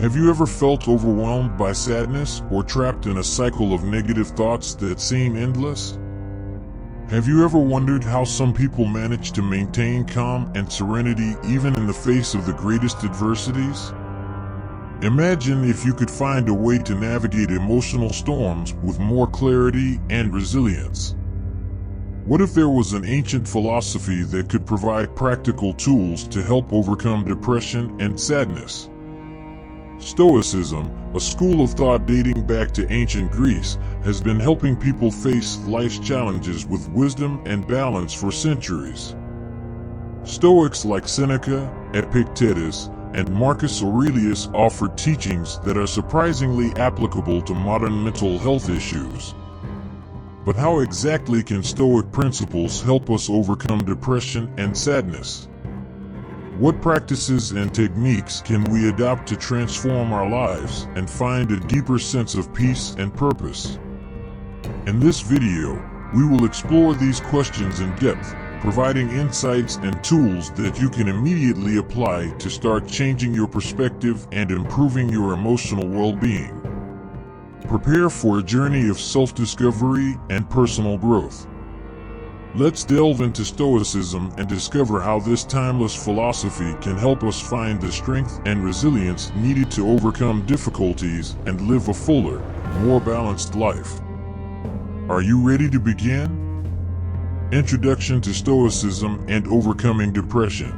Have you ever felt overwhelmed by sadness or trapped in a cycle of negative thoughts that seem endless? Have you ever wondered how some people manage to maintain calm and serenity even in the face of the greatest adversities? Imagine if you could find a way to navigate emotional storms with more clarity and resilience. What if there was an ancient philosophy that could provide practical tools to help overcome depression and sadness? Stoicism, a school of thought dating back to ancient Greece, has been helping people face life's challenges with wisdom and balance for centuries. Stoics like Seneca, Epictetus, and Marcus Aurelius offered teachings that are surprisingly applicable to modern mental health issues. But how exactly can Stoic principles help us overcome depression and sadness? What practices and techniques can we adopt to transform our lives and find a deeper sense of peace and purpose? In this video, we will explore these questions in depth, providing insights and tools that you can immediately apply to start changing your perspective and improving your emotional well-being. Prepare for a journey of self-discovery and personal growth. Let's delve into Stoicism and discover how this timeless philosophy can help us find the strength and resilience needed to overcome difficulties and live a fuller, more balanced life. Are you ready to begin? Introduction to Stoicism and Overcoming Depression.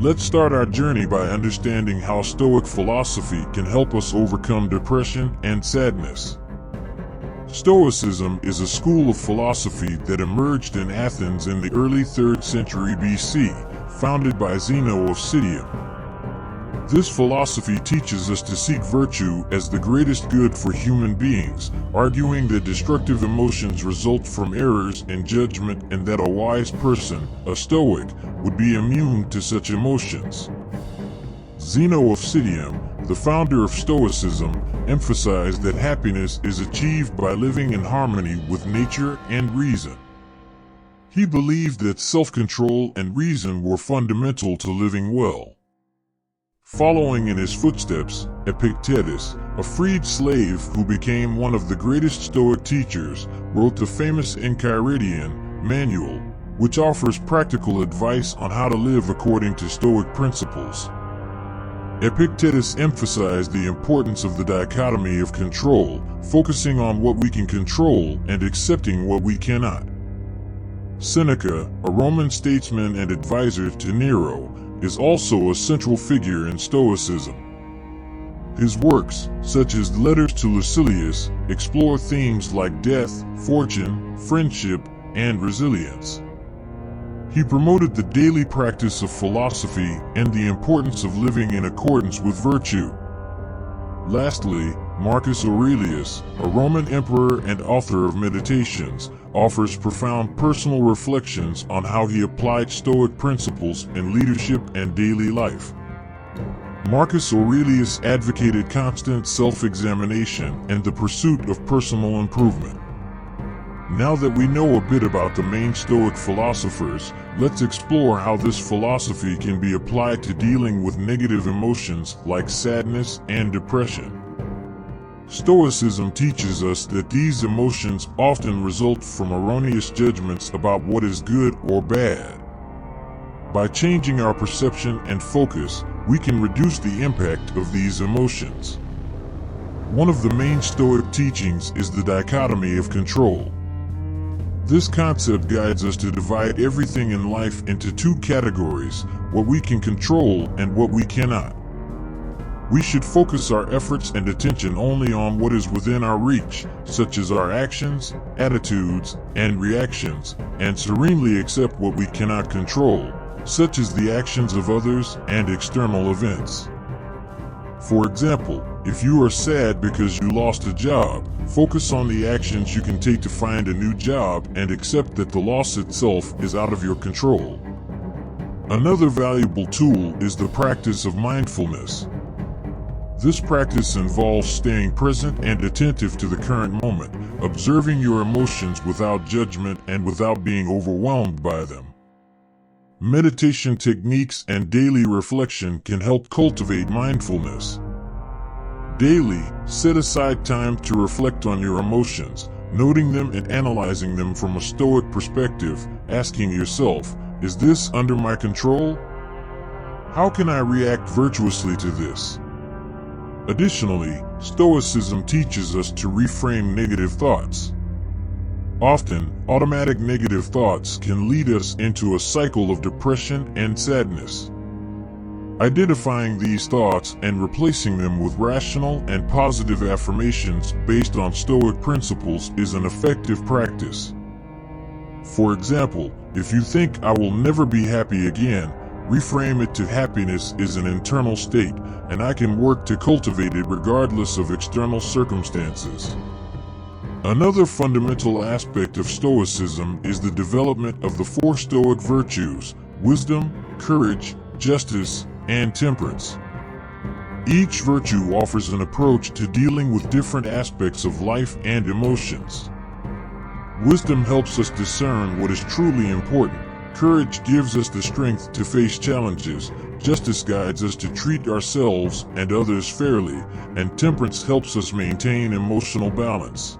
Let's start our journey by understanding how Stoic philosophy can help us overcome depression and sadness. Stoicism is a school of philosophy that emerged in Athens in the early 3rd century BC, founded by Zeno of Citium. This philosophy teaches us to seek virtue as the greatest good for human beings, arguing that destructive emotions result from errors in judgment and that a wise person, a Stoic, would be immune to such emotions. Zeno of Citium, the founder of Stoicism, emphasized that happiness is achieved by living in harmony with nature and reason. He believed that self-control and reason were fundamental to living well. Following in his footsteps, Epictetus, a freed slave who became one of the greatest Stoic teachers, wrote the famous Enchiridion manual, which offers practical advice on how to live according to Stoic principles. Epictetus emphasized the importance of the dichotomy of control, focusing on what we can control and accepting what we cannot. Seneca, a Roman statesman and advisor to Nero, is also a central figure in Stoicism. His works, such as Letters to Lucilius, explore themes like death, fortune, friendship, and resilience. He promoted the daily practice of philosophy and the importance of living in accordance with virtue. Lastly, Marcus Aurelius, a Roman emperor and author of Meditations, offers profound personal reflections on how he applied Stoic principles in leadership and daily life. Marcus Aurelius advocated constant self-examination and the pursuit of personal improvement. Now that we know a bit about the main Stoic philosophers, let's explore how this philosophy can be applied to dealing with negative emotions like sadness and depression. Stoicism teaches us that these emotions often result from erroneous judgments about what is good or bad. By changing our perception and focus, we can reduce the impact of these emotions. One of the main Stoic teachings is the dichotomy of control. This concept guides us to divide everything in life into two categories, what we can control and what we cannot. We should focus our efforts and attention only on what is within our reach, such as our actions, attitudes, and reactions, and serenely accept what we cannot control, such as the actions of others and external events. For example, if you are sad because you lost a job, focus on the actions you can take to find a new job and accept that the loss itself is out of your control. Another valuable tool is the practice of mindfulness. This practice involves staying present and attentive to the current moment, observing your emotions without judgment and without being overwhelmed by them. Meditation techniques and daily reflection can help cultivate mindfulness. Daily, set aside time to reflect on your emotions, noting them and analyzing them from a Stoic perspective, asking yourself, is this under my control? How can I react virtuously to this? Additionally, Stoicism teaches us to reframe negative thoughts. Often, automatic negative thoughts can lead us into a cycle of depression and sadness. Identifying these thoughts and replacing them with rational and positive affirmations based on Stoic principles is an effective practice. For example, if you think I will never be happy again, reframe it to happiness is an internal state, and I can work to cultivate it regardless of external circumstances. Another fundamental aspect of Stoicism is the development of the four Stoic virtues: wisdom, courage, justice, and temperance. Each virtue offers an approach to dealing with different aspects of life and emotions. Wisdom helps us discern what is truly important. Courage gives us the strength to face challenges. Justice guides us to treat ourselves and others fairly, and temperance helps us maintain emotional balance.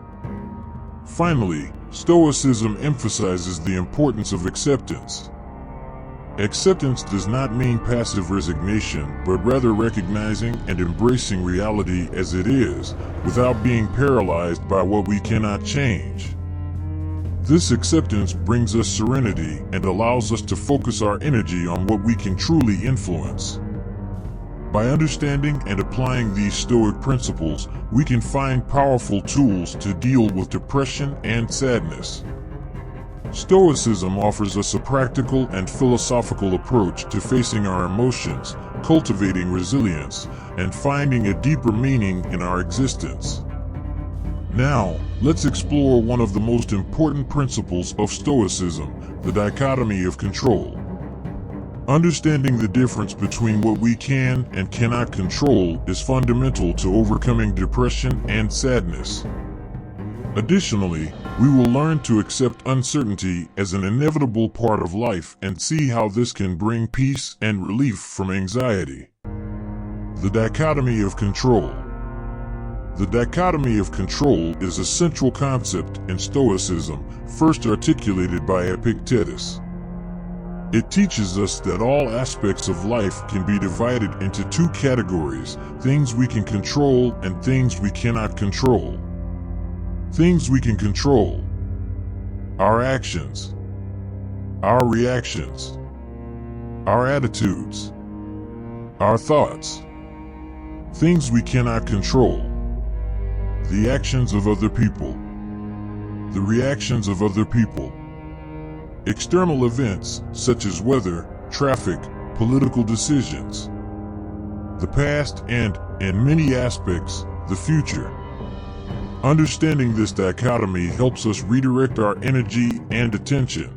Finally, Stoicism emphasizes the importance of acceptance. Acceptance does not mean passive resignation, but rather recognizing and embracing reality as it is, without being paralyzed by what we cannot change. This acceptance brings us serenity and allows us to focus our energy on what we can truly influence. By understanding and applying these Stoic principles, we can find powerful tools to deal with depression and sadness. Stoicism offers us a practical and philosophical approach to facing our emotions, cultivating resilience, and finding a deeper meaning in our existence. Now, let's explore one of the most important principles of Stoicism, the dichotomy of control. Understanding the difference between what we can and cannot control is fundamental to overcoming depression and sadness. Additionally, we will learn to accept uncertainty as an inevitable part of life and see how this can bring peace and relief from anxiety. The dichotomy of control. The dichotomy of control is a central concept in Stoicism, first articulated by Epictetus. It teaches us that all aspects of life can be divided into two categories: things we can control and things we cannot control. Things we can control: our actions, our reactions, our attitudes, our thoughts. Things we cannot control: the actions of other people, the reactions of other people. External events such as weather, traffic, political decisions. The past and, in many aspects, the future. Understanding this dichotomy helps us redirect our energy and attention.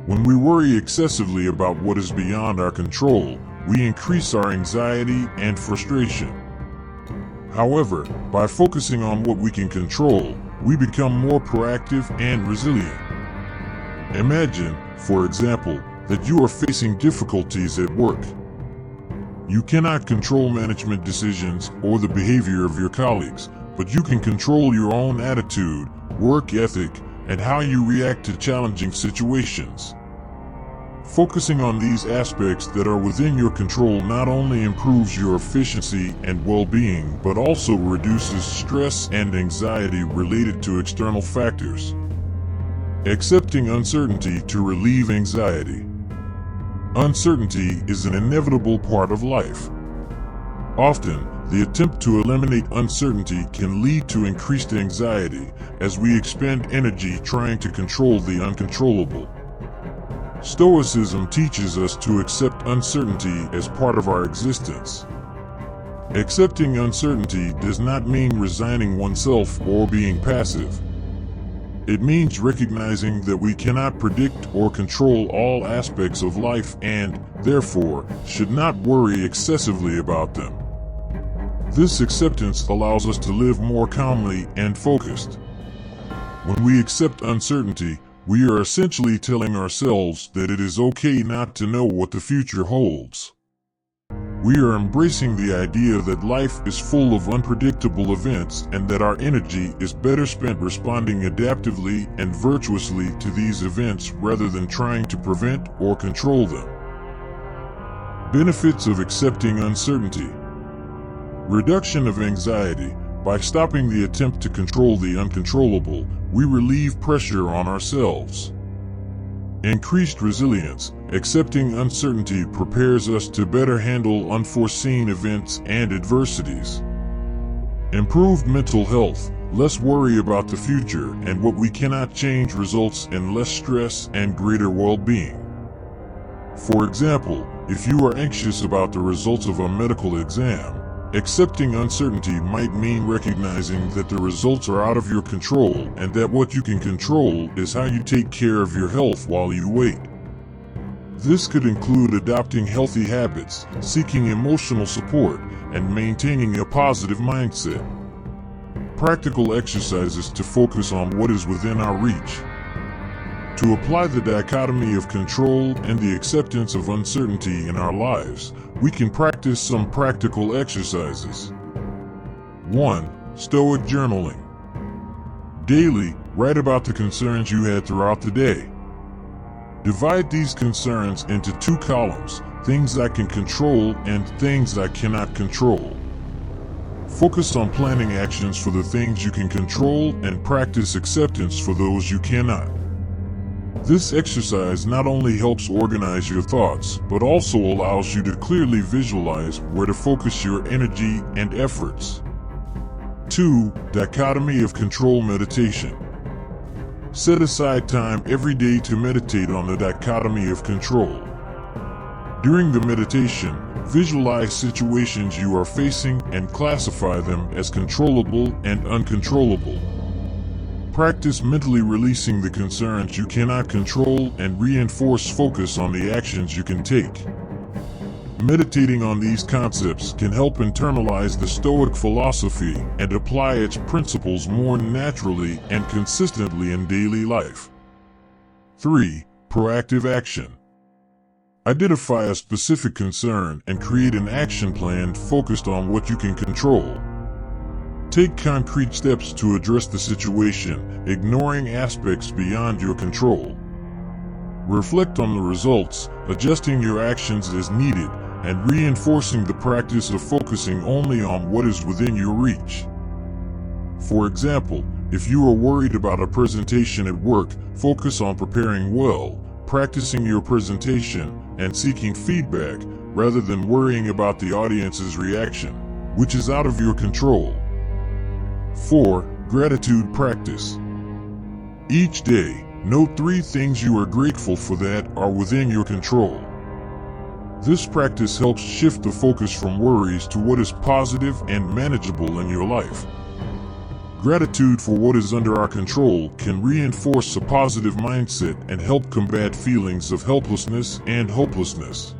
When we worry excessively about what is beyond our control, we increase our anxiety and frustration. However, by focusing on what we can control, we become more proactive and resilient. Imagine, for example, that you are facing difficulties at work. You cannot control management decisions or the behavior of your colleagues, but you can control your own attitude, work ethic, and how you react to challenging situations. Focusing on these aspects that are within your control not only improves your efficiency and well-being, but also reduces stress and anxiety related to external factors. Accepting uncertainty to relieve anxiety. Uncertainty is an inevitable part of life. Often, the attempt to eliminate uncertainty can lead to increased anxiety, as we expend energy trying to control the uncontrollable. Stoicism teaches us to accept uncertainty as part of our existence. Accepting uncertainty does not mean resigning oneself or being passive. It means recognizing that we cannot predict or control all aspects of life and, therefore, should not worry excessively about them. This acceptance allows us to live more calmly and focused. When we accept uncertainty, we are essentially telling ourselves that it is okay not to know what the future holds. We are embracing the idea that life is full of unpredictable events and that our energy is better spent responding adaptively and virtuously to these events rather than trying to prevent or control them. Benefits of accepting uncertainty. Reduction of anxiety. By stopping the attempt to control the uncontrollable, we relieve pressure on ourselves. Increased resilience. Accepting uncertainty prepares us to better handle unforeseen events and adversities. Improved mental health. Less worry about the future and what we cannot change results in less stress and greater well-being. For example, if you are anxious about the results of a medical exam, accepting uncertainty might mean recognizing that the results are out of your control and that what you can control is how you take care of your health while you wait. This could include adopting healthy habits, seeking emotional support, and maintaining a positive mindset. Practical exercises to focus on what is within our reach. To apply the dichotomy of control and the acceptance of uncertainty in our lives, we can practice some practical exercises. 1. Stoic journaling. Daily, write about the concerns you had throughout the day. Divide these concerns into 2 columns, things I can control and things I cannot control. Focus on planning actions for the things you can control and practice acceptance for those you cannot. This exercise not only helps organize your thoughts, but also allows you to clearly visualize where to focus your energy and efforts. 2. Dichotomy of control meditation. Set aside time every day to meditate on the dichotomy of control. During the meditation, visualize situations you are facing and classify them as controllable and uncontrollable. Practice mentally releasing the concerns you cannot control and reinforce focus on the actions you can take. Meditating on these concepts can help internalize the Stoic philosophy and apply its principles more naturally and consistently in daily life. 3. Proactive action. Identify a specific concern and create an action plan focused on what you can control. Take concrete steps to address the situation, ignoring aspects beyond your control. Reflect on the results, adjusting your actions as needed, and reinforcing the practice of focusing only on what is within your reach. For example, if you are worried about a presentation at work, focus on preparing well, practicing your presentation, and seeking feedback, rather than worrying about the audience's reaction, which is out of your control. 4. Gratitude practice. Each day, note 3 things you are grateful for that are within your control. This practice helps shift the focus from worries to what is positive and manageable in your life. Gratitude for what is under our control can reinforce a positive mindset and help combat feelings of helplessness and hopelessness.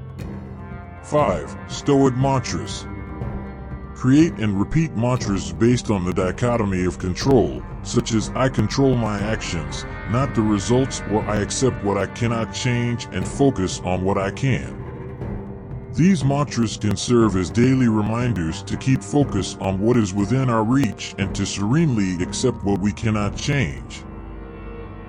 5. Stoic mantras. Create and repeat mantras based on the dichotomy of control, such as I control my actions, not the results, or I accept what I cannot change and focus on what I can. These mantras can serve as daily reminders to keep focus on what is within our reach and to serenely accept what we cannot change.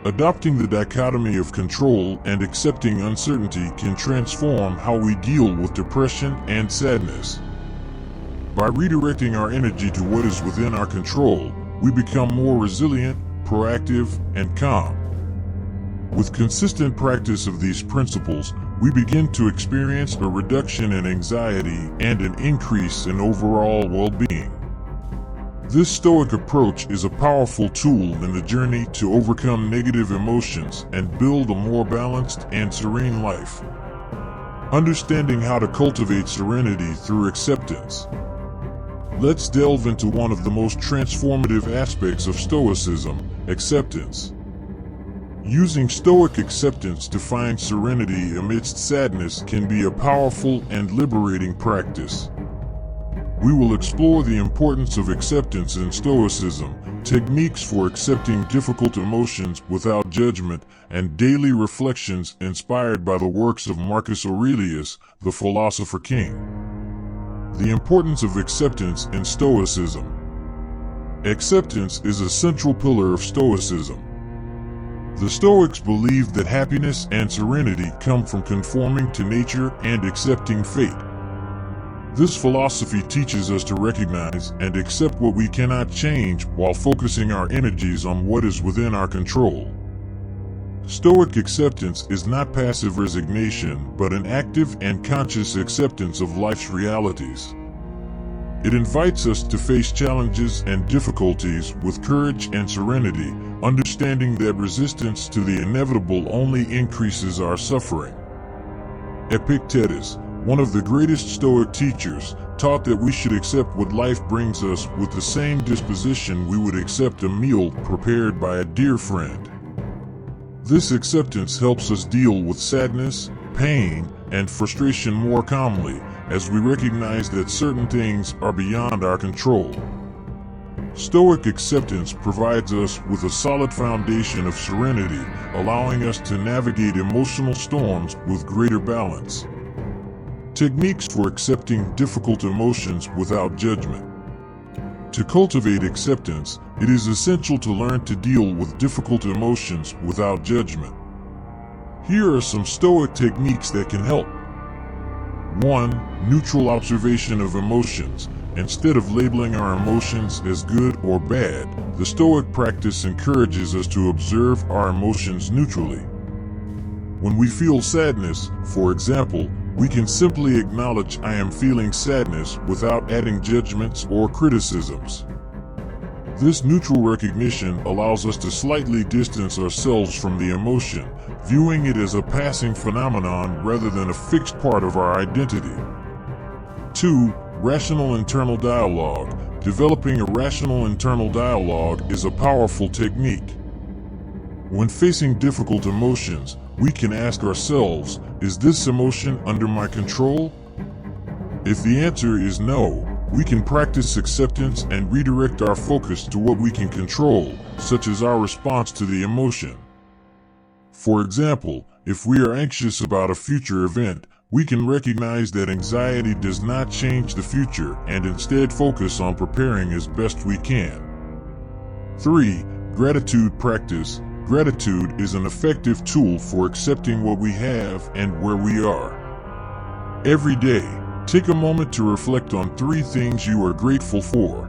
Adopting the dichotomy of control and accepting uncertainty can transform how we deal with depression and sadness. By redirecting our energy to what is within our control, we become more resilient, proactive, and calm. With consistent practice of these principles, we begin to experience a reduction in anxiety and an increase in overall well-being. This Stoic approach is a powerful tool in the journey to overcome negative emotions and build a more balanced and serene life. Understanding how to cultivate serenity through acceptance. Let's delve into one of the most transformative aspects of Stoicism, acceptance. Using Stoic acceptance to find serenity amidst sadness can be a powerful and liberating practice. We will explore the importance of acceptance in Stoicism, techniques for accepting difficult emotions without judgment, and daily reflections inspired by the works of Marcus Aurelius, the philosopher king. The importance of acceptance in Stoicism. Acceptance is a central pillar of Stoicism. The Stoics believed that happiness and serenity come from conforming to nature and accepting fate. This philosophy teaches us to recognize and accept what we cannot change while focusing our energies on what is within our control. Stoic acceptance is not passive resignation, but an active and conscious acceptance of life's realities. It invites us to face challenges and difficulties with courage and serenity, understanding that resistance to the inevitable only increases our suffering. Epictetus, one of the greatest Stoic teachers, taught that we should accept what life brings us with the same disposition we would accept a meal prepared by a dear friend. This acceptance helps us deal with sadness, pain, and frustration more calmly, as we recognize that certain things are beyond our control. Stoic acceptance provides us with a solid foundation of serenity, allowing us to navigate emotional storms with greater balance. Techniques for accepting difficult emotions without judgment. To cultivate acceptance, it is essential to learn to deal with difficult emotions without judgment. Here are some Stoic techniques that can help. 1. Neutral observation of emotions. Instead of labeling our emotions as good or bad, the Stoic practice encourages us to observe our emotions neutrally. When we feel sadness, for example, we can simply acknowledge "I am feeling sadness" without adding judgments or criticisms. This neutral recognition allows us to slightly distance ourselves from the emotion, viewing it as a passing phenomenon rather than a fixed part of our identity. 2. Rational internal dialogue. Developing a rational internal dialogue is a powerful technique. When facing difficult emotions, we can ask ourselves, is this emotion under my control? If the answer is no, we can practice acceptance and redirect our focus to what we can control, such as our response to the emotion. For example, if we are anxious about a future event, we can recognize that anxiety does not change the future and instead focus on preparing as best we can. 3. Gratitude practice. Gratitude is an effective tool for accepting what we have and where we are. Every day, take a moment to reflect on 3 things you are grateful for.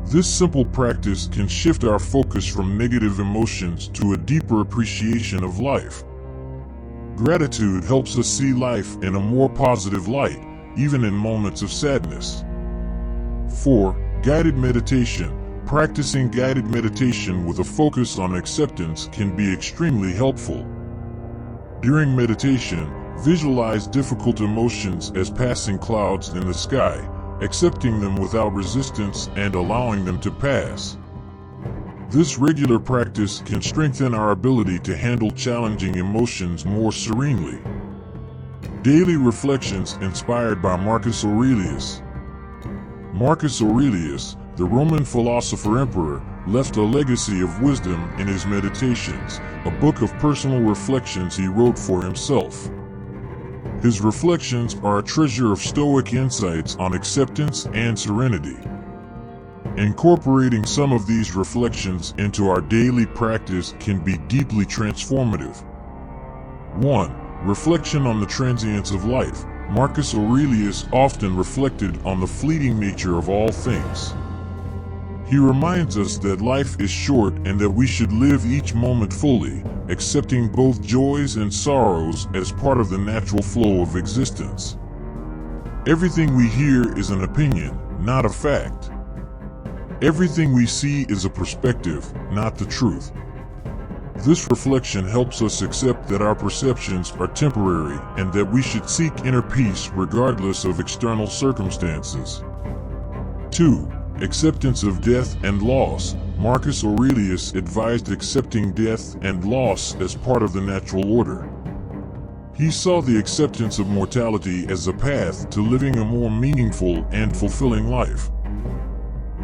This simple practice can shift our focus from negative emotions to a deeper appreciation of life. Gratitude helps us see life in a more positive light, even in moments of sadness. 4. Guided meditation. Practicing guided meditation with a focus on acceptance can be extremely helpful. During meditation, visualize difficult emotions as passing clouds in the sky, accepting them without resistance and allowing them to pass. This regular practice can strengthen our ability to handle challenging emotions more serenely. Daily reflections inspired by Marcus Aurelius. Marcus Aurelius, the Roman philosopher-emperor, left a legacy of wisdom in his Meditations, a book of personal reflections he wrote for himself. His reflections are a treasure of Stoic insights on acceptance and serenity. Incorporating some of these reflections into our daily practice can be deeply transformative. 1. Reflection on the transience of life. Marcus Aurelius often reflected on the fleeting nature of all things. He reminds us that life is short and that we should live each moment fully, accepting both joys and sorrows as part of the natural flow of existence. Everything we hear is an opinion, not a fact. Everything we see is a perspective, not the truth. This reflection helps us accept that our perceptions are temporary and that we should seek inner peace regardless of external circumstances. 2. Acceptance of death and loss. Marcus Aurelius advised accepting death and loss as part of the natural order. He saw the acceptance of mortality as a path to living a more meaningful and fulfilling life.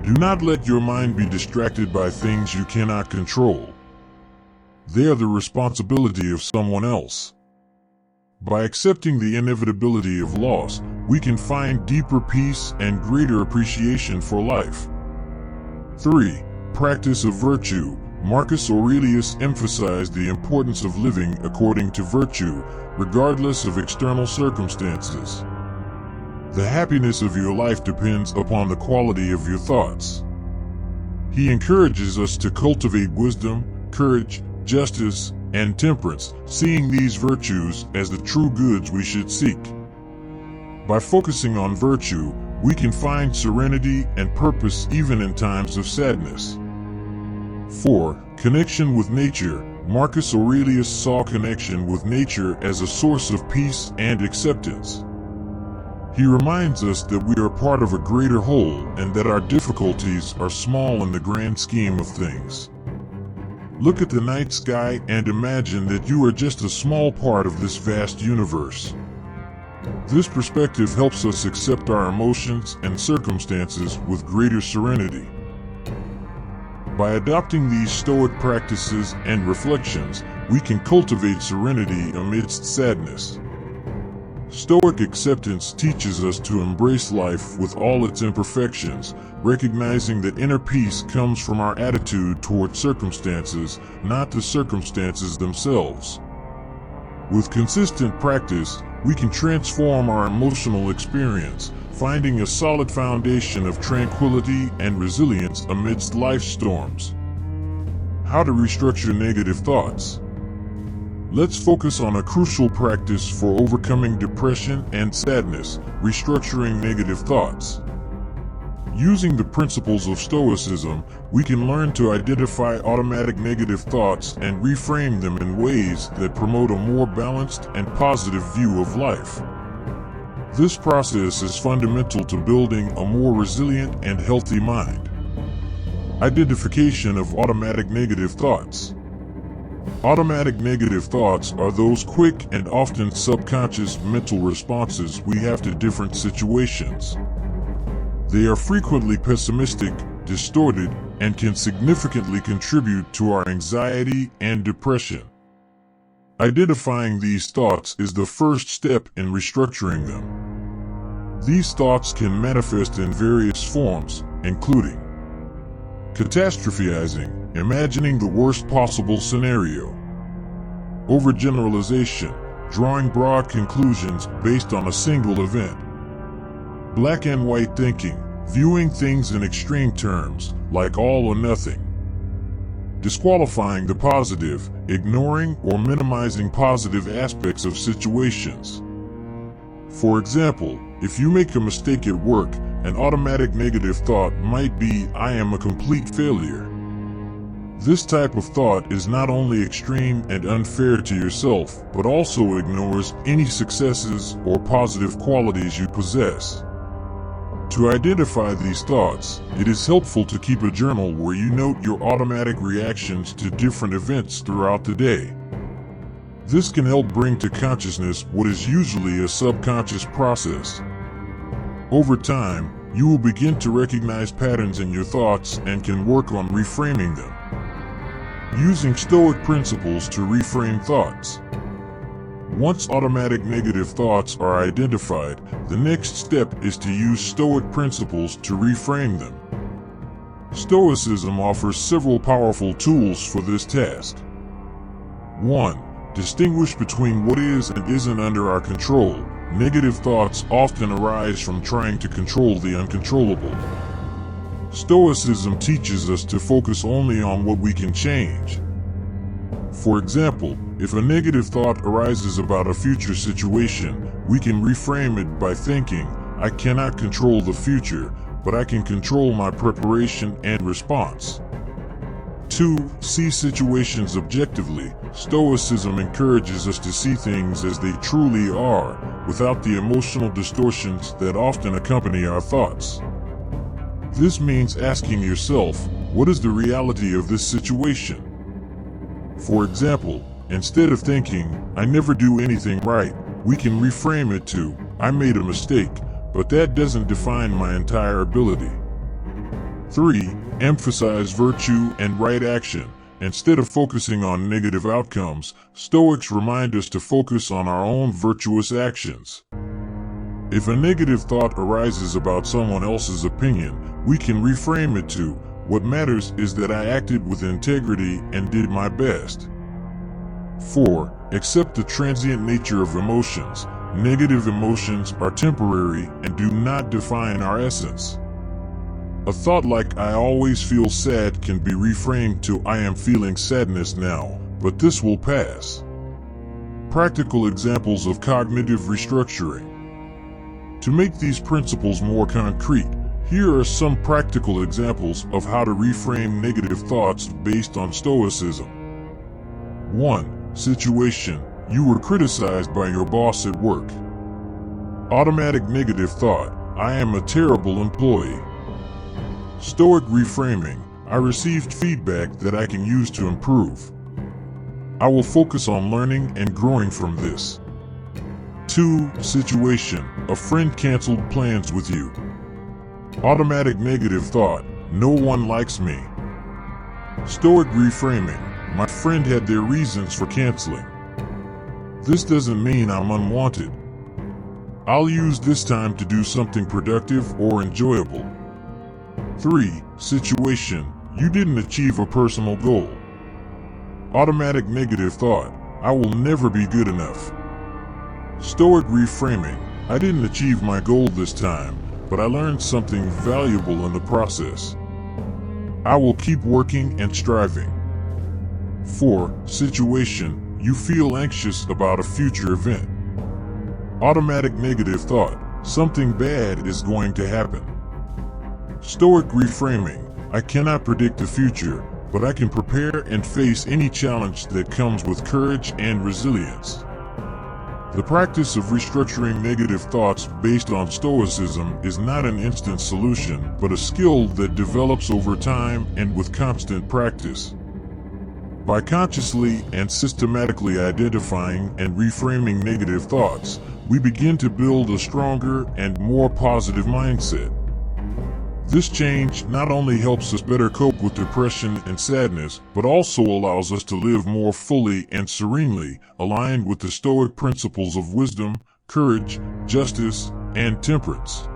Do not let your mind be distracted by things you cannot control. They are the responsibility of someone else. By accepting the inevitability of loss, we can find deeper peace and greater appreciation for life. 3. Practice of virtue. Marcus Aurelius emphasized the importance of living according to virtue, regardless of external circumstances. The happiness of your life depends upon the quality of your thoughts. He encourages us to cultivate wisdom, courage, justice, and temperance, seeing these virtues as the true goods we should seek. By focusing on virtue, we can find serenity and purpose even in times of sadness. 4. Connection with nature. Marcus Aurelius saw connection with nature as a source of peace and acceptance. He reminds us that we are part of a greater whole and that our difficulties are small in the grand scheme of things. Look at the night sky and imagine that you are just a small part of this vast universe. This perspective helps us accept our emotions and circumstances with greater serenity. By adopting these Stoic practices and reflections, we can cultivate serenity amidst sadness. Stoic acceptance teaches us to embrace life with all its imperfections, recognizing that inner peace comes from our attitude toward circumstances, not the circumstances themselves. With consistent practice, we can transform our emotional experience, finding a solid foundation of tranquility and resilience amidst life's storms. How to restructure negative thoughts. Let's focus on a crucial practice for overcoming depression and sadness: restructuring negative thoughts. Using the principles of Stoicism, we can learn to identify automatic negative thoughts and reframe them in ways that promote a more balanced and positive view of life. This process is fundamental to building a more resilient and healthy mind. Identification of automatic negative thoughts. Automatic negative thoughts are those quick and often subconscious mental responses we have to different situations. They are frequently pessimistic, distorted, and can significantly contribute to our anxiety and depression. Identifying these thoughts is the first step in restructuring them. These thoughts can manifest in various forms, including catastrophizing, imagining the worst possible scenario; overgeneralization, drawing broad conclusions based on a single event; black and white thinking, viewing things in extreme terms, like all or nothing; disqualifying the positive, ignoring or minimizing positive aspects of situations. For example, if you make a mistake at work, an automatic negative thought might be, "I am a complete failure." This type of thought is not only extreme and unfair to yourself, but also ignores any successes or positive qualities you possess. To identify these thoughts, it is helpful to keep a journal where you note your automatic reactions to different events throughout the day. This can help bring to consciousness what is usually a subconscious process. Over time, you will begin to recognize patterns in your thoughts and can work on reframing them. Using Stoic principles to reframe thoughts. Once automatic negative thoughts are identified, the next step is to use Stoic principles to reframe them. Stoicism offers several powerful tools for this task. 1. Distinguish between what is and isn't under our control. Negative thoughts often arise from trying to control the uncontrollable. Stoicism teaches us to focus only on what we can change. For example, if a negative thought arises about a future situation, we can reframe it by thinking, "I cannot control the future, but I can control my preparation and response." 2. See situations objectively. Stoicism encourages us to see things as they truly are, without the emotional distortions that often accompany our thoughts. This means asking yourself, what is the reality of this situation? For example, instead of thinking, "I never do anything right," we can reframe it to, "I made a mistake, but that doesn't define my entire ability." 3. Emphasize virtue and right action. Instead of focusing on negative outcomes, Stoics remind us to focus on our own virtuous actions. If a negative thought arises about someone else's opinion, we can reframe it to, "What matters is that I acted with integrity and did my best." 4. Accept the transient nature of emotions. Negative emotions are temporary and do not define our essence. A thought like "I always feel sad" can be reframed to "I am feeling sadness now, but this will pass." Practical examples of cognitive restructuring. To make these principles more concrete, here are some practical examples of how to reframe negative thoughts based on Stoicism. 1. Situation: you were criticized by your boss at work. Automatic negative thought: I am a terrible employee. Stoic reframing: I received feedback that I can use to improve. I will focus on learning and growing from this. 2. Situation: a friend canceled plans with you. Automatic negative thought: no one likes me. Stoic reframing: my friend had their reasons for canceling. This doesn't mean I'm unwanted. I'll use this time to do something productive or enjoyable. 3. Situation: you didn't achieve a personal goal. Automatic negative thought: I will never be good enough. Stoic reframing: I didn't achieve my goal this time, but I learned something valuable in the process. I will keep working and striving. 4. Situation: you feel anxious about a future event. Automatic negative thought: something bad is going to happen. Stoic reframing: I cannot predict the future, but I can prepare and face any challenge that comes with courage and resilience. The practice of restructuring negative thoughts based on Stoicism is not an instant solution, but a skill that develops over time and with constant practice. By consciously and systematically identifying and reframing negative thoughts, we begin to build a stronger and more positive mindset. This change not only helps us better cope with depression and sadness, but also allows us to live more fully and serenely, aligned with the Stoic principles of wisdom, courage, justice, and temperance.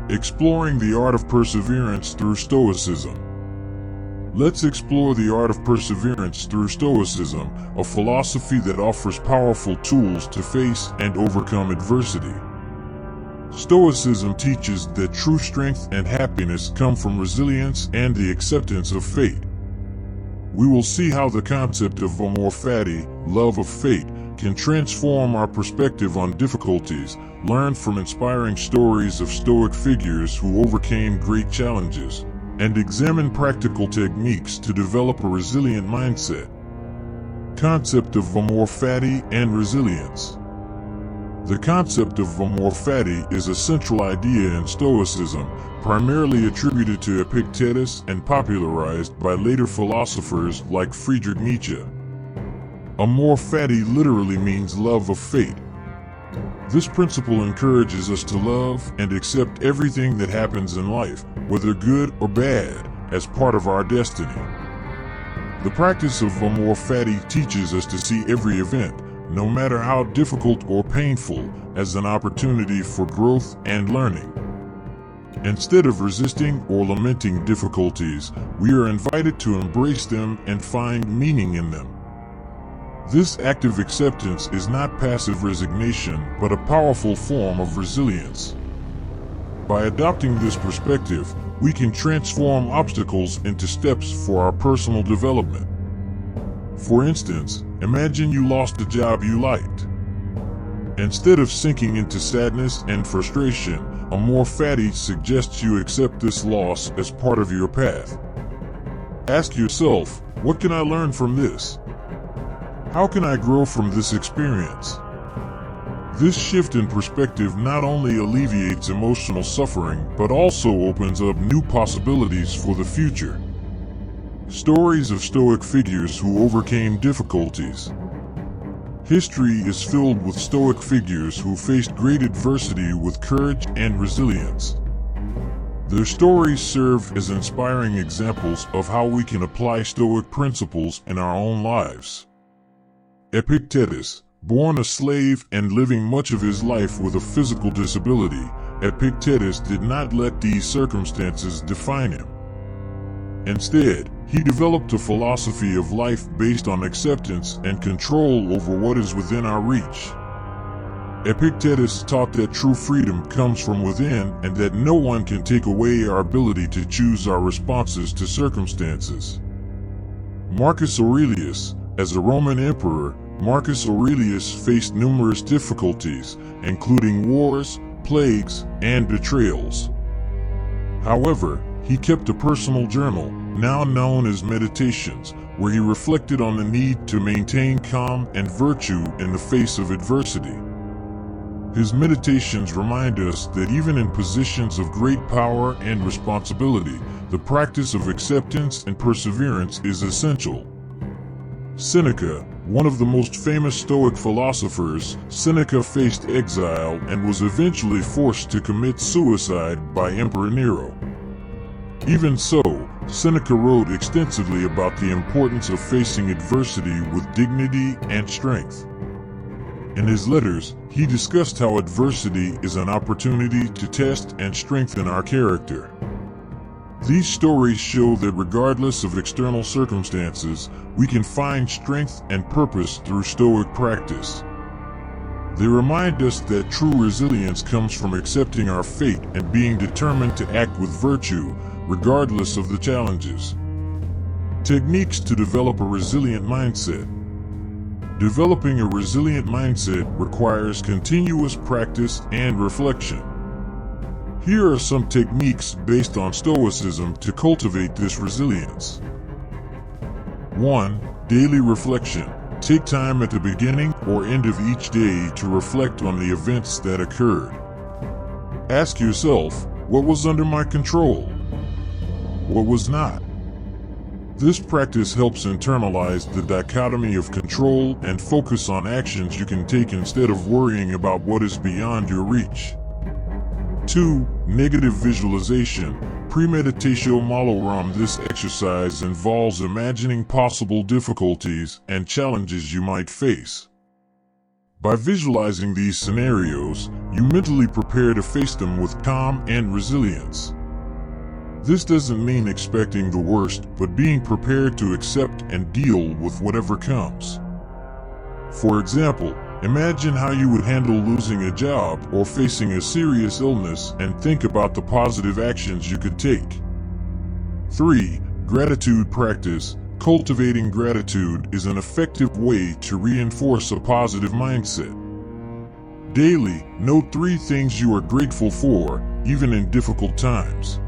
Exploring the art of perseverance through Stoicism. Let's explore the art of perseverance through Stoicism, a philosophy that offers powerful tools to face and overcome adversity. Stoicism teaches that true strength and happiness come from resilience and the acceptance of fate. We will see how the concept of amor fati, love of fate, can transform our perspective on difficulties, learn from inspiring stories of Stoic figures who overcame great challenges, and examine practical techniques to develop a resilient mindset. Concept of amor fati and resilience. The concept of amor fati is a central idea in Stoicism, primarily attributed to Epictetus and popularized by later philosophers like Friedrich Nietzsche. Amor fati literally means love of fate. This principle encourages us to love and accept everything that happens in life, whether good or bad, as part of our destiny. The practice of amor fati teaches us to see every event, no matter how difficult or painful, as an opportunity for growth and learning. Instead of resisting or lamenting difficulties, we are invited to embrace them and find meaning in them. This active acceptance is not passive resignation, but a powerful form of resilience. By adopting this perspective, we can transform obstacles into steps for our personal development. For instance, imagine you lost a job you liked. Instead of sinking into sadness and frustration, amor fati suggests you accept this loss as part of your path. Ask yourself, what can I learn from this? How can I grow from this experience? This shift in perspective not only alleviates emotional suffering, but also opens up new possibilities for the future. Stories of Stoic figures who overcame difficulties. History is filled with Stoic figures who faced great adversity with courage and resilience. Their stories serve as inspiring examples of how we can apply Stoic principles in our own lives. Epictetus, born a slave and living much of his life with a physical disability, Epictetus did not let these circumstances define him. Instead, he developed a philosophy of life based on acceptance and control over what is within our reach. Epictetus taught that true freedom comes from within and that no one can take away our ability to choose our responses to circumstances. Marcus Aurelius, as a Roman emperor, Marcus Aurelius faced numerous difficulties, including wars, plagues, and betrayals. However, he kept a personal journal, now known as Meditations, where he reflected on the need to maintain calm and virtue in the face of adversity. His meditations remind us that even in positions of great power and responsibility, the practice of acceptance and perseverance is essential. Seneca, one of the most famous Stoic philosophers, Seneca faced exile and was eventually forced to commit suicide by Emperor Nero. Even so, Seneca wrote extensively about the importance of facing adversity with dignity and strength. In his letters, he discussed how adversity is an opportunity to test and strengthen our character. These stories show that regardless of external circumstances, we can find strength and purpose through Stoic practice. They remind us that true resilience comes from accepting our fate and being determined to act with virtue, regardless of the challenges. Techniques to develop a resilient mindset. Developing a resilient mindset requires continuous practice and reflection. Here are some techniques based on Stoicism to cultivate this resilience. 1. Daily reflection. Take time at the beginning or end of each day to reflect on the events that occurred. Ask yourself, what was under my control? What was not? This practice helps internalize the dichotomy of control and focus on actions you can take instead of worrying about what is beyond your reach. 2. Negative visualization. Premeditatio malorum. This exercise involves imagining possible difficulties and challenges you might face. By visualizing these scenarios, you mentally prepare to face them with calm and resilience. This doesn't mean expecting the worst, but being prepared to accept and deal with whatever comes. For example, imagine how you would handle losing a job or facing a serious illness and think about the positive actions you could take. 3. Gratitude practice. Cultivating gratitude is an effective way to reinforce a positive mindset. Daily, note 3 things you are grateful for, even in difficult times.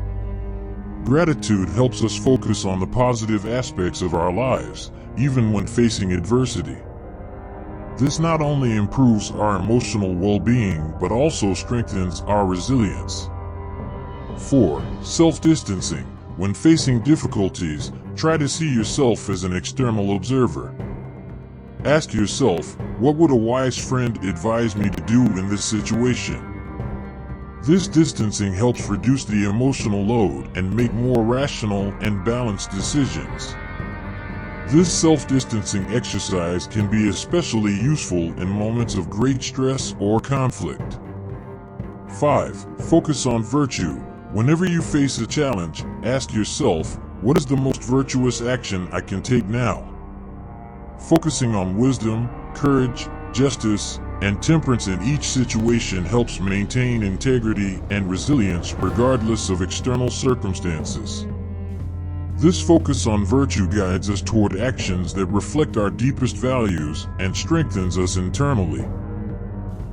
Gratitude helps us focus on the positive aspects of our lives, even when facing adversity. This not only improves our emotional well-being, but also strengthens our resilience. 4. Self-distancing. When facing difficulties, try to see yourself as an external observer. Ask yourself, what would a wise friend advise me to do in this situation? This distancing helps reduce the emotional load and make more rational and balanced decisions. This self-distancing exercise can be especially useful in moments of great stress or conflict. 5. Focus on virtue. Whenever you face a challenge, ask yourself, what is the most virtuous action I can take now? Focusing on wisdom, courage, justice, and temperance in each situation helps maintain integrity and resilience regardless of external circumstances. This focus on virtue guides us toward actions that reflect our deepest values and strengthens us internally.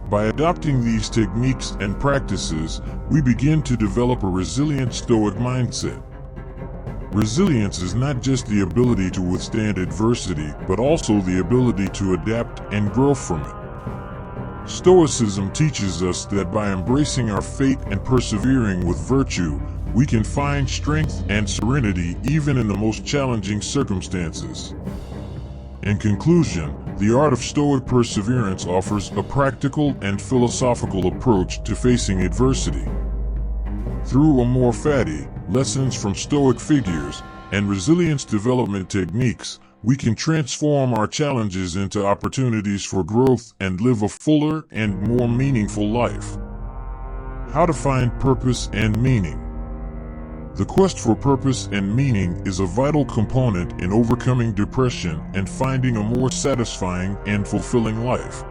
By adopting these techniques and practices, we begin to develop a resilient Stoic mindset. Resilience is not just the ability to withstand adversity, but also the ability to adapt and grow from it. Stoicism teaches us that by embracing our fate and persevering with virtue, we can find strength and serenity even in the most challenging circumstances. In conclusion, the art of Stoic perseverance offers a practical and philosophical approach to facing adversity. Through amor fati, lessons from Stoic figures, and resilience development techniques, we can transform our challenges into opportunities for growth and live a fuller and more meaningful life. How to find purpose and meaning. The quest for purpose and meaning is a vital component in overcoming depression and finding a more satisfying and fulfilling life.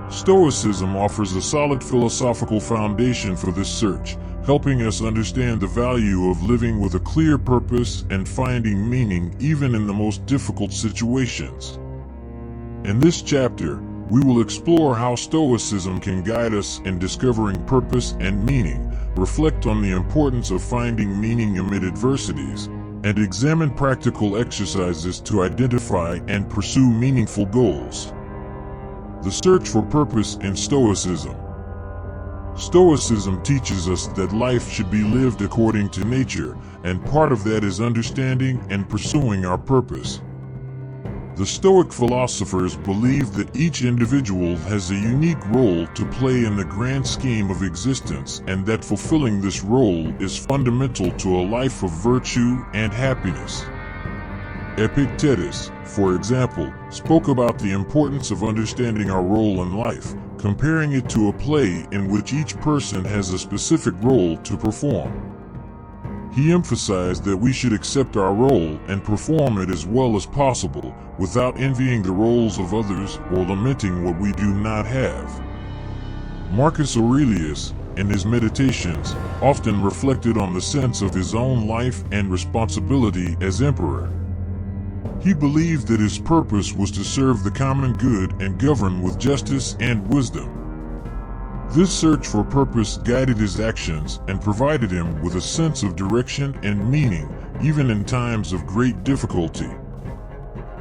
Stoicism offers a solid philosophical foundation for this search, helping us understand the value of living with a clear purpose and finding meaning even in the most difficult situations. In this chapter, we will explore how Stoicism can guide us in discovering purpose and meaning, reflect on the importance of finding meaning amid adversities, and examine practical exercises to identify and pursue meaningful goals. The search for purpose in Stoicism. Stoicism teaches us that life should be lived according to nature, and part of that is understanding and pursuing our purpose. The Stoic philosophers believe that each individual has a unique role to play in the grand scheme of existence, and that fulfilling this role is fundamental to a life of virtue and happiness. Epictetus, for example, spoke about the importance of understanding our role in life, comparing it to a play in which each person has a specific role to perform. He emphasized that we should accept our role and perform it as well as possible, without envying the roles of others or lamenting what we do not have. Marcus Aurelius, in his meditations, often reflected on the sense of his own life and responsibility as emperor. He believed that his purpose was to serve the common good and govern with justice and wisdom. This search for purpose guided his actions and provided him with a sense of direction and meaning, even in times of great difficulty.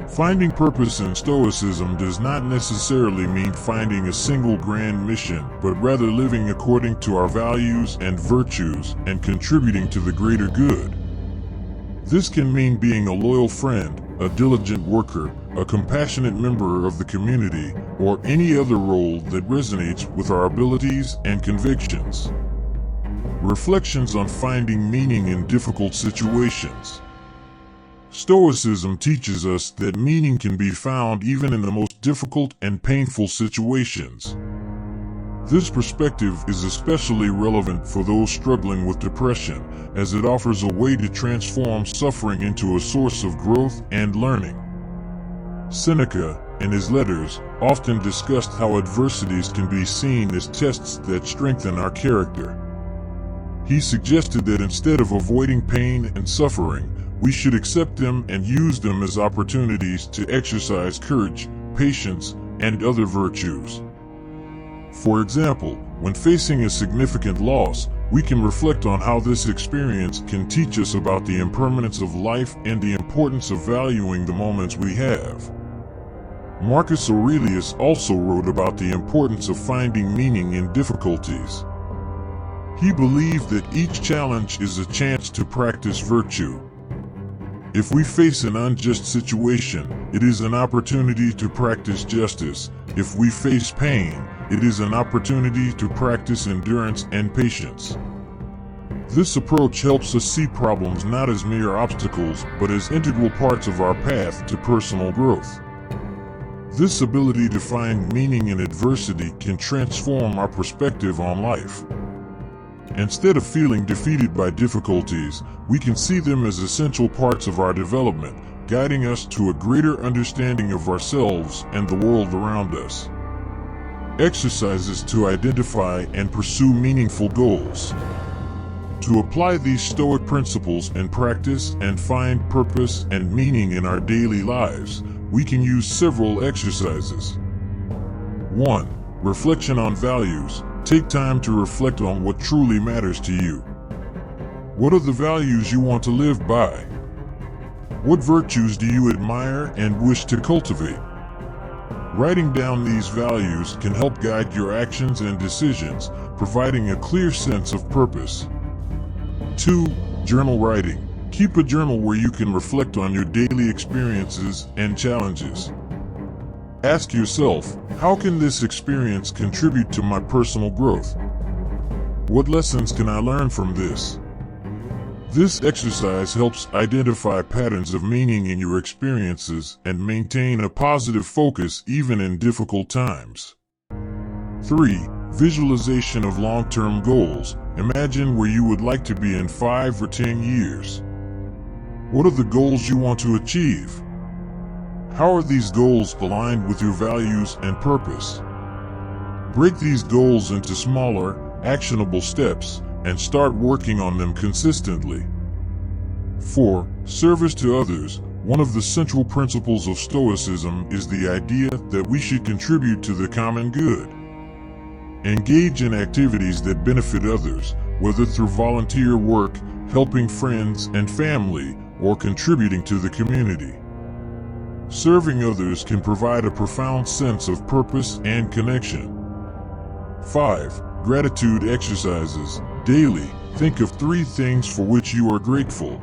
Finding purpose in Stoicism does not necessarily mean finding a single grand mission, but rather living according to our values and virtues and contributing to the greater good. This can mean being a loyal friend, a diligent worker, a compassionate member of the community, or any other role that resonates with our abilities and convictions. Reflections on finding meaning in difficult situations. Stoicism teaches us that meaning can be found even in the most difficult and painful situations. This perspective is especially relevant for those struggling with depression, as it offers a way to transform suffering into a source of growth and learning. Seneca, in his letters, often discussed how adversities can be seen as tests that strengthen our character. He suggested that instead of avoiding pain and suffering, we should accept them and use them as opportunities to exercise courage, patience, and other virtues. For example, when facing a significant loss, we can reflect on how this experience can teach us about the impermanence of life and the importance of valuing the moments we have. Marcus Aurelius also wrote about the importance of finding meaning in difficulties. He believed that each challenge is a chance to practice virtue. If we face an unjust situation, it is an opportunity to practice justice. If we face pain, it is an opportunity to practice endurance and patience. This approach helps us see problems not as mere obstacles, but as integral parts of our path to personal growth. This ability to find meaning in adversity can transform our perspective on life. Instead of feeling defeated by difficulties, we can see them as essential parts of our development, guiding us to a greater understanding of ourselves and the world around us. Exercises to identify and pursue meaningful goals. To apply these Stoic principles in practice and find purpose and meaning in our daily lives, we can use several exercises. 1. Reflection on values. Take time to reflect on what truly matters to you. What are the values you want to live by? What virtues do you admire and wish to cultivate? Writing down these values can help guide your actions and decisions, providing a clear sense of purpose. 2. Journal writing. Keep a journal where you can reflect on your daily experiences and challenges. Ask yourself, how can this experience contribute to my personal growth? What lessons can I learn from this? This exercise helps identify patterns of meaning in your experiences and maintain a positive focus even in difficult times. 3. Visualization of long-term goals. Imagine where you would like to be in 5 or 10 years. What are the goals you want to achieve? How are these goals aligned with your values and purpose? Break these goals into smaller, actionable steps and start working on them consistently. 4. Service to others. One of the central principles of Stoicism is the idea that we should contribute to the common good. Engage in activities that benefit others, whether through volunteer work, helping friends and family, or contributing to the community. Serving others can provide a profound sense of purpose and connection. 5. Gratitude exercises. Daily, think of 3 things for which you are grateful.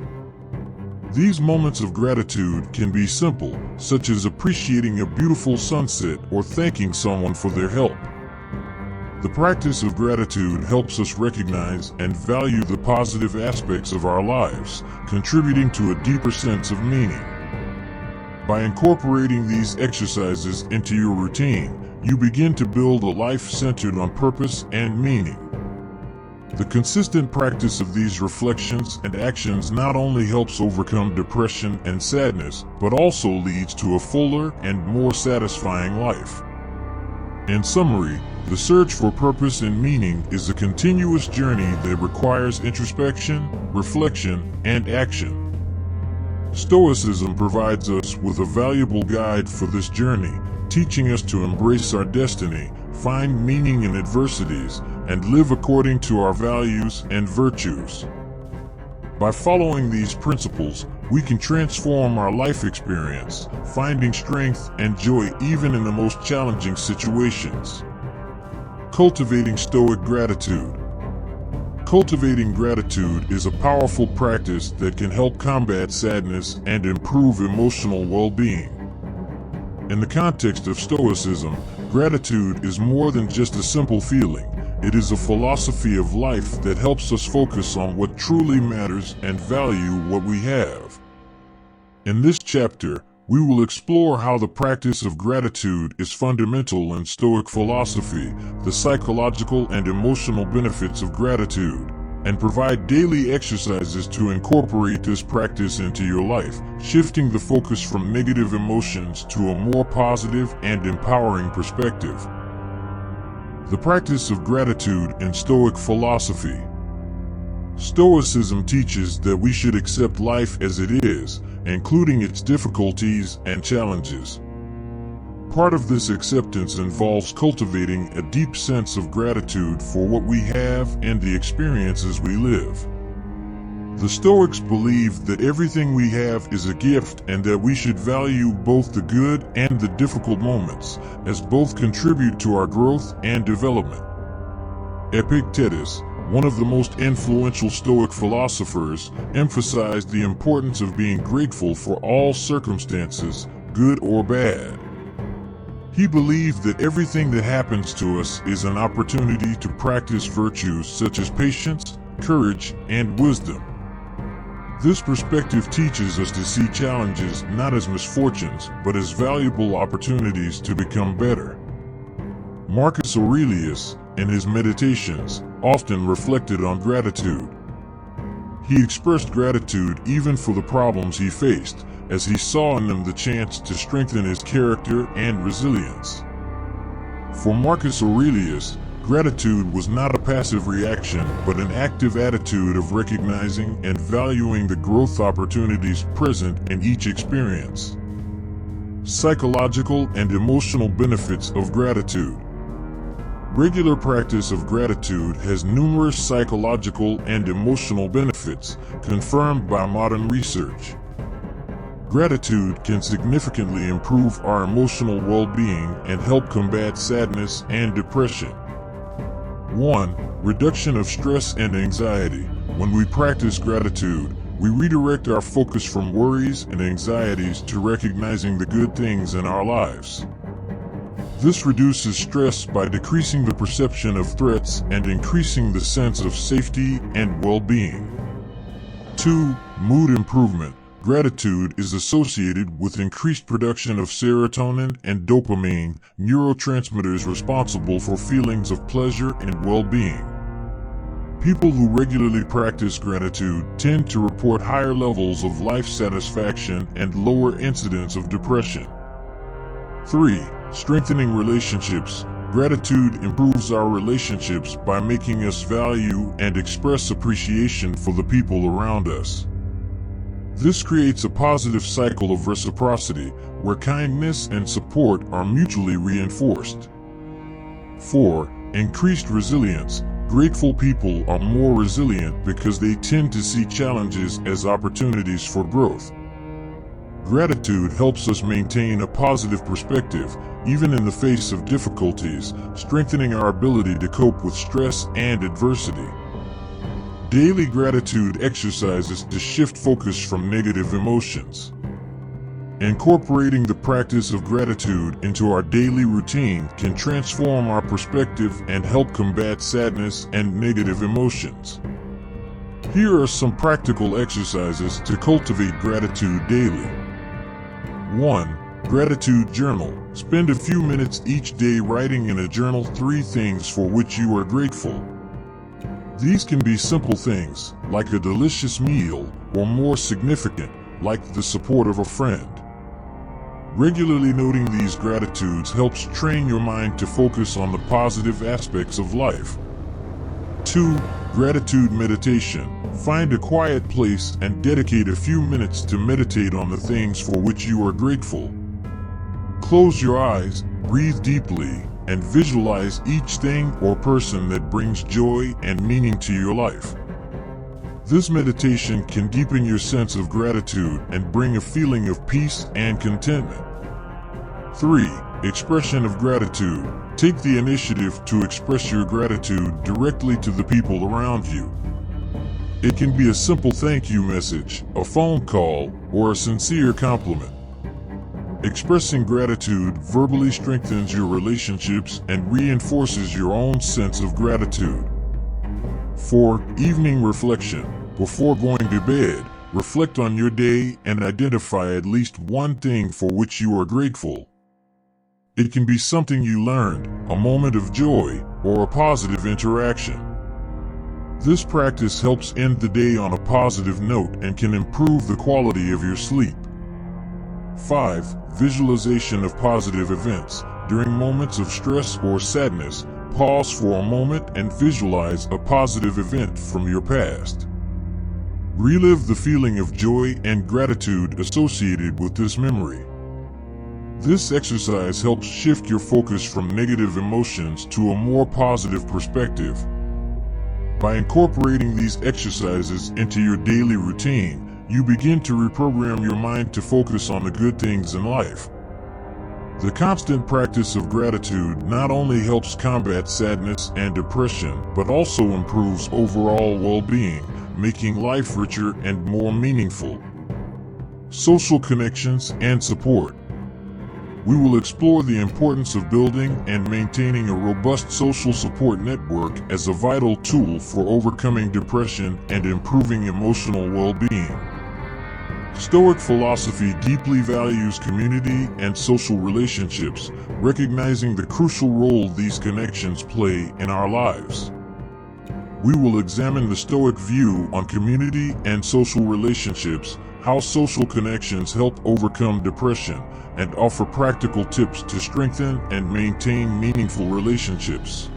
These moments of gratitude can be simple, such as appreciating a beautiful sunset or thanking someone for their help. The practice of gratitude helps us recognize and value the positive aspects of our lives, contributing to a deeper sense of meaning. By incorporating these exercises into your routine, you begin to build a life centered on purpose and meaning. The consistent practice of these reflections and actions not only helps overcome depression and sadness, but also leads to a fuller and more satisfying life. In summary, the search for purpose and meaning is a continuous journey that requires introspection, reflection, and action. Stoicism provides us with a valuable guide for this journey, teaching us to embrace our destiny, find meaning in adversities, and live according to our values and virtues. By following these principles, we can transform our life experience, finding strength and joy even in the most challenging situations. Cultivating Stoic gratitude. Cultivating gratitude is a powerful practice that can help combat sadness and improve emotional well-being. In the context of Stoicism, gratitude is more than just a simple feeling. It is a philosophy of life that helps us focus on what truly matters and value what we have. In this chapter, we will explore how the practice of gratitude is fundamental in Stoic philosophy, the psychological and emotional benefits of gratitude, and provide daily exercises to incorporate this practice into your life, shifting the focus from negative emotions to a more positive and empowering perspective. The practice of gratitude in Stoic philosophy. Stoicism teaches that we should accept life as it is, including its difficulties and challenges. Part of this acceptance involves cultivating a deep sense of gratitude for what we have and the experiences we live. The Stoics believe that everything we have is a gift and that we should value both the good and the difficult moments, as both contribute to our growth and development. Epictetus, one of the most influential Stoic philosophers, emphasized the importance of being grateful for all circumstances, good or bad. He believed that everything that happens to us is an opportunity to practice virtues such as patience, courage, and wisdom. This perspective teaches us to see challenges not as misfortunes, but as valuable opportunities to become better. Marcus Aurelius, in his meditations, often reflected on gratitude. He expressed gratitude even for the problems he faced, as he saw in them the chance to strengthen his character and resilience. For Marcus Aurelius, gratitude was not a passive reaction, but an active attitude of recognizing and valuing the growth opportunities present in each experience. Psychological and emotional benefits of gratitude. Regular practice of gratitude has numerous psychological and emotional benefits, confirmed by modern research. Gratitude can significantly improve our emotional well-being and help combat sadness and depression. 1. Reduction of stress and anxiety. When we practice gratitude, we redirect our focus from worries and anxieties to recognizing the good things in our lives. This reduces stress by decreasing the perception of threats and increasing the sense of safety and well-being. 2. Mood improvement. Gratitude is associated with increased production of serotonin and dopamine, neurotransmitters responsible for feelings of pleasure and well-being. People who regularly practice gratitude tend to report higher levels of life satisfaction and lower incidence of depression. 3. Strengthening relationships. Gratitude improves our relationships by making us value and express appreciation for the people around us. This creates a positive cycle of reciprocity, where kindness and support are mutually reinforced. 4. Increased resilience. Grateful people are more resilient because they tend to see challenges as opportunities for growth. Gratitude helps us maintain a positive perspective, even in the face of difficulties, strengthening our ability to cope with stress and adversity. Daily gratitude exercises to shift focus from negative emotions. Incorporating the practice of gratitude into our daily routine can transform our perspective and help combat sadness and negative emotions. Here are some practical exercises to cultivate gratitude daily. 1. Gratitude journal. Spend a few minutes each day writing in a journal 3 things for which you are grateful. These can be simple things, like a delicious meal, or more significant, like the support of a friend. Regularly noting these gratitudes helps train your mind to focus on the positive aspects of life. 2. Gratitude meditation. Find a quiet place and dedicate a few minutes to meditate on the things for which you are grateful. Close your eyes, breathe deeply, and visualize each thing or person that brings joy and meaning to your life. This meditation can deepen your sense of gratitude and bring a feeling of peace and contentment. 3. Expression of gratitude. Take the initiative to express your gratitude directly to the people around you. It can be a simple thank you message, a phone call, or a sincere compliment. Expressing gratitude verbally strengthens your relationships and reinforces your own sense of gratitude. 4. Evening reflection. Before going to bed, reflect on your day and identify at least one thing for which you are grateful. It can be something you learned, a moment of joy, or a positive interaction. This practice helps end the day on a positive note and can improve the quality of your sleep. 5. Visualization of positive events. During moments of stress or sadness, pause for a moment and visualize a positive event from your past. Relive the feeling of joy and gratitude associated with this memory. This exercise helps shift your focus from negative emotions to a more positive perspective. By incorporating these exercises into your daily routine, you begin to reprogram your mind to focus on the good things in life. The constant practice of gratitude not only helps combat sadness and depression, but also improves overall well-being, making life richer and more meaningful. Social connections and support. We will explore the importance of building and maintaining a robust social support network as a vital tool for overcoming depression and improving emotional well-being. Stoic philosophy deeply values community and social relationships, recognizing the crucial role these connections play in our lives. We will examine the Stoic view on community and social relationships, how social connections help overcome depression, and offer practical tips to strengthen and maintain meaningful relationships.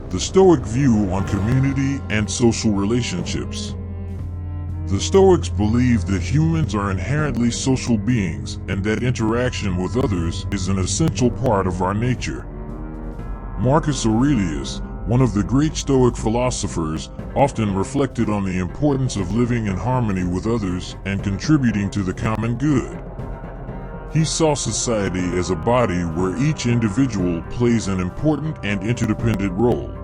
The Stoic view on community and social relationships. The Stoics believe that humans are inherently social beings and that interaction with others is an essential part of our nature. Marcus Aurelius, one of the great Stoic philosophers, often reflected on the importance of living in harmony with others and contributing to the common good. He saw society as a body where each individual plays an important and interdependent role.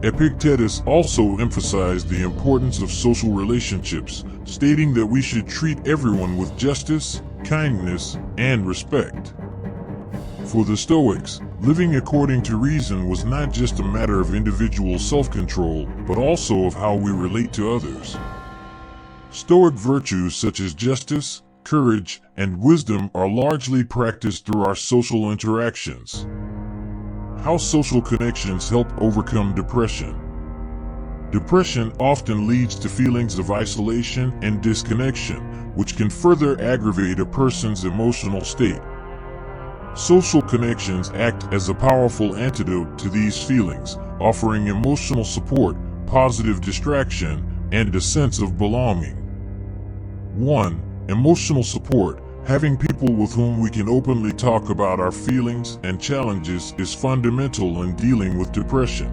Epictetus also emphasized the importance of social relationships, stating that we should treat everyone with justice, kindness, and respect. For the Stoics, living according to reason was not just a matter of individual self-control, but also of how we relate to others. Stoic virtues such as justice, courage, and wisdom are largely practiced through our social interactions. How social connections help overcome depression. Depression often leads to feelings of isolation and disconnection, which can further aggravate a person's emotional state. Social connections act as a powerful antidote to these feelings, offering emotional support, positive distraction, and a sense of belonging. 1. Emotional support. Having people with whom we can openly talk about our feelings and challenges is fundamental in dealing with depression.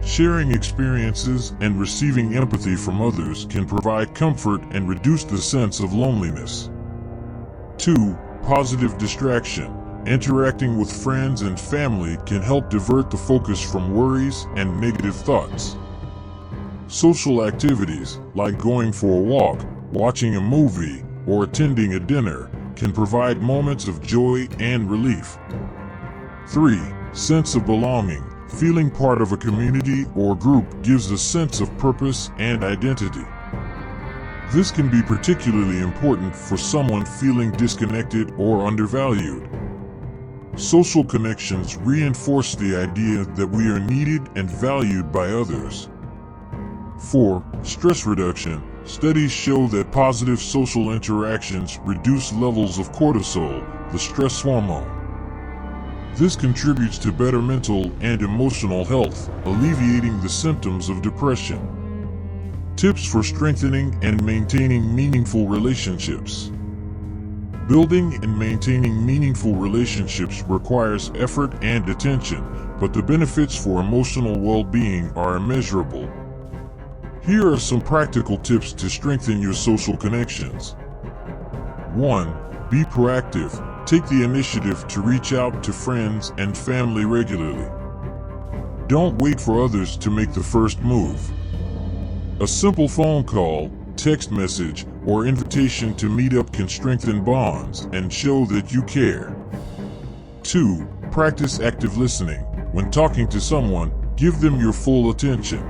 Sharing experiences and receiving empathy from others can provide comfort and reduce the sense of loneliness. 2. Positive distraction. Interacting with friends and family can help divert the focus from worries and negative thoughts. Social activities, like going for a walk, watching a movie, or attending a dinner, can provide moments of joy and relief. 3. Sense of belonging. Feeling part of a community or group gives a sense of purpose and identity. This can be particularly important for someone feeling disconnected or undervalued. Social connections reinforce the idea that we are needed and valued by others. 4. Stress reduction. Studies show that positive social interactions reduce levels of cortisol, the stress hormone. This contributes to better mental and emotional health, alleviating the symptoms of depression. Tips for strengthening and maintaining meaningful relationships. Building and maintaining meaningful relationships requires effort and attention, but the benefits for emotional well-being are immeasurable. Here are some practical tips to strengthen your social connections. 1. Be proactive. Take the initiative to reach out to friends and family regularly. Don't wait for others to make the first move. A simple phone call, text message, or invitation to meet up can strengthen bonds and show that you care. 2. Practice active listening. When talking to someone, give them your full attention.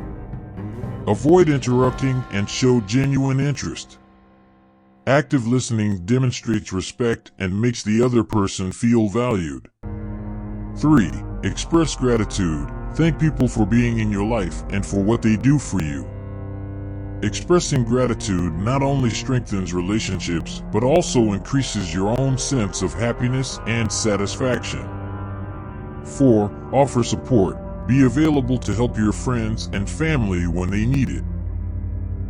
Avoid interrupting and show genuine interest. Active listening demonstrates respect and makes the other person feel valued. 3. Express gratitude. Thank people for being in your life and for what they do for you. Expressing gratitude not only strengthens relationships, but also increases your own sense of happiness and satisfaction. 4. Offer support. Be available to help your friends and family when they need it.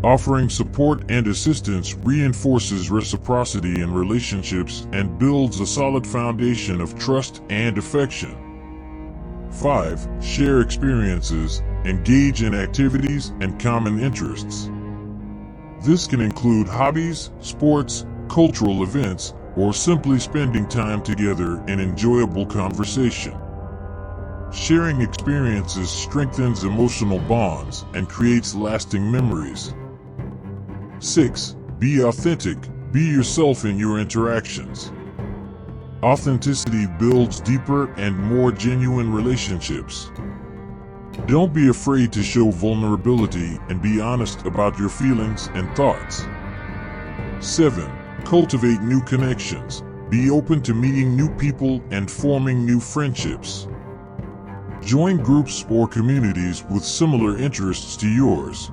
Offering support and assistance reinforces reciprocity in relationships and builds a solid foundation of trust and affection. 5. Share experiences. Engage in activities and common interests. This can include hobbies, sports, cultural events, or simply spending time together in enjoyable conversation. Sharing experiences strengthens emotional bonds and creates lasting memories. 6. Be authentic. Be yourself in your interactions. Authenticity builds deeper and more genuine relationships. Don't be afraid to show vulnerability and be honest about your feelings and thoughts. 7. Cultivate new connections. Be open to meeting new people and forming new friendships. Join groups or communities with similar interests to yours.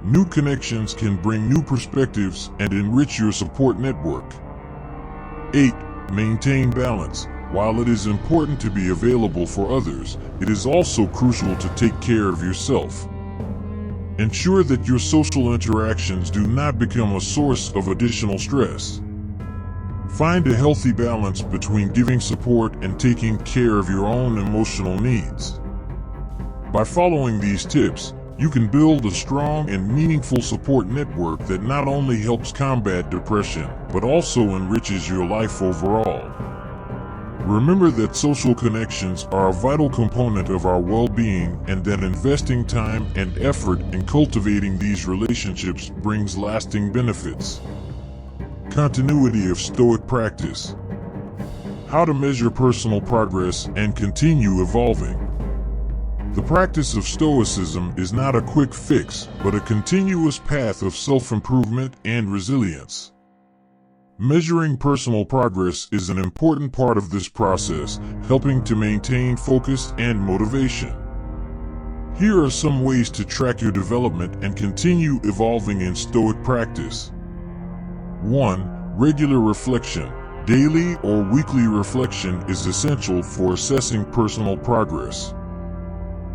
New connections can bring new perspectives and enrich your support network. 8. Maintain balance. While it is important to be available for others, it is also crucial to take care of yourself. Ensure that your social interactions do not become a source of additional stress. Find a healthy balance between giving support and taking care of your own emotional needs. By following these tips, you can build a strong and meaningful support network that not only helps combat depression, but also enriches your life overall. Remember that social connections are a vital component of our well-being and that investing time and effort in cultivating these relationships brings lasting benefits. Continuity of Stoic practice. how to measure personal progress and continue evolving. The practice of Stoicism is not a quick fix, but a continuous path of self-improvement and resilience. Measuring personal progress is an important part of this process, helping to maintain focus and motivation. Here are some ways to track your development and continue evolving in Stoic practice. 1. Regular reflection. Daily or weekly reflection is essential for assessing personal progress.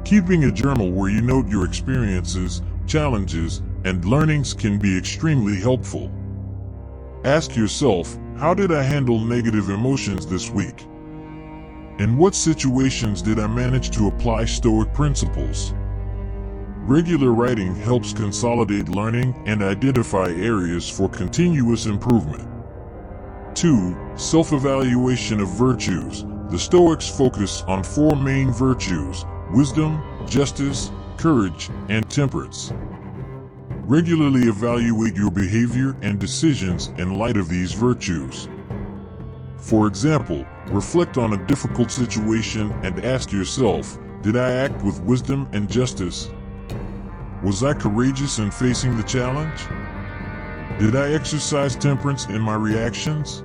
Keeping a journal where you note your experiences, challenges, and learnings can be extremely helpful. Ask yourself, how did I handle negative emotions this week? In what situations did I manage to apply Stoic principles? Regular writing helps consolidate learning and identify areas for continuous improvement. 2. Self-evaluation of virtues. The Stoics focus on 4 main virtues: wisdom, justice, courage, and temperance. Regularly evaluate your behavior and decisions in light of these virtues. For example, reflect on a difficult situation and ask yourself, did I act with wisdom and justice? Was I courageous in facing the challenge? Did I exercise temperance in my reactions?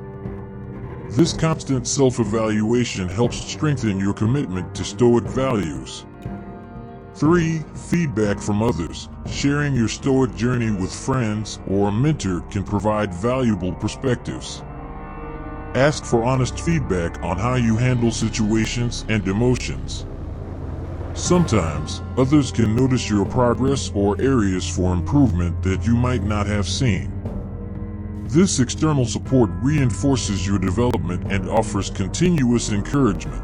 This constant self-evaluation helps strengthen your commitment to Stoic values. 3. Feedback from others. Sharing your Stoic journey with friends or a mentor can provide valuable perspectives. Ask for honest feedback on how you handle situations and emotions. Sometimes, others can notice your progress or areas for improvement that you might not have seen. This external support reinforces your development and offers continuous encouragement.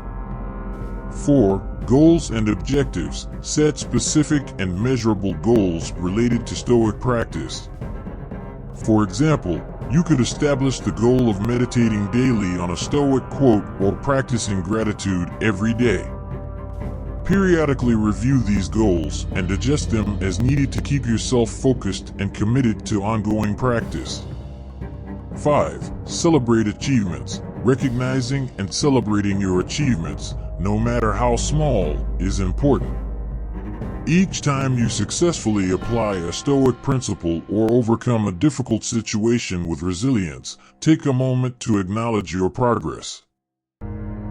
4. Goals and objectives. Set specific and measurable goals related to Stoic practice. For example, you could establish the goal of meditating daily on a Stoic quote or practicing gratitude every day. Periodically review these goals and adjust them as needed to keep yourself focused and committed to ongoing practice. 5. Celebrate achievements. Recognizing and celebrating your achievements, no matter how small, is important. Each time you successfully apply a Stoic principle or overcome a difficult situation with resilience, take a moment to acknowledge your progress.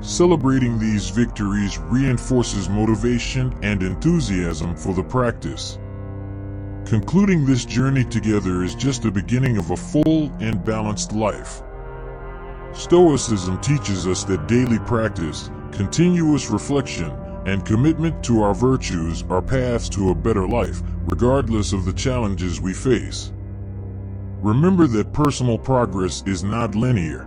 Celebrating these victories reinforces motivation and enthusiasm for the practice. Concluding this journey together is just the beginning of a full and balanced life. Stoicism teaches us that daily practice, continuous reflection, and commitment to our virtues are paths to a better life, regardless of the challenges we face. Remember that personal progress is not linear.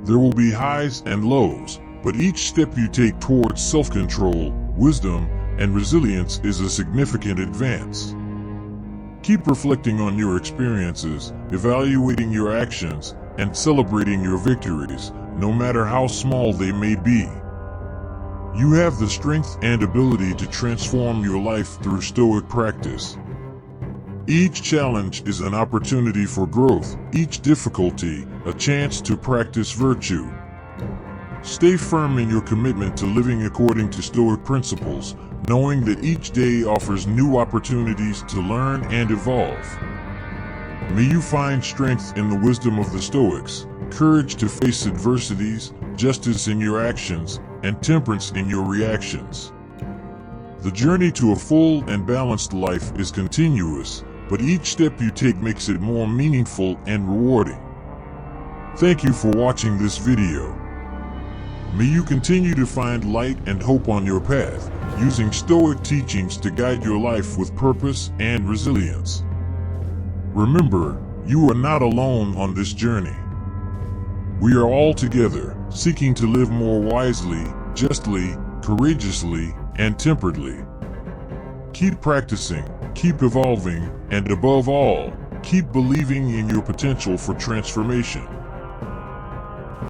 There will be highs and lows, but each step you take towards self-control, wisdom, and resilience is a significant advance. Keep reflecting on your experiences, evaluating your actions, and celebrating your victories, no matter how small they may be. You have the strength and ability to transform your life through Stoic practice. Each challenge is an opportunity for growth, each difficulty a chance to practice virtue. Stay firm in your commitment to living according to Stoic principles, knowing that each day offers new opportunities to learn and evolve. May you find strength in the wisdom of the Stoics, courage to face adversities, justice in your actions, and temperance in your reactions. The journey to a full and balanced life is continuous, but each step you take makes it more meaningful and rewarding. Thank you for watching this video. May you continue to find light and hope on your path, using Stoic teachings to guide your life with purpose and resilience. Remember, you are not alone on this journey. We are all together, seeking to live more wisely, justly, courageously, and temperedly. Keep practicing, keep evolving, and above all, keep believing in your potential for transformation.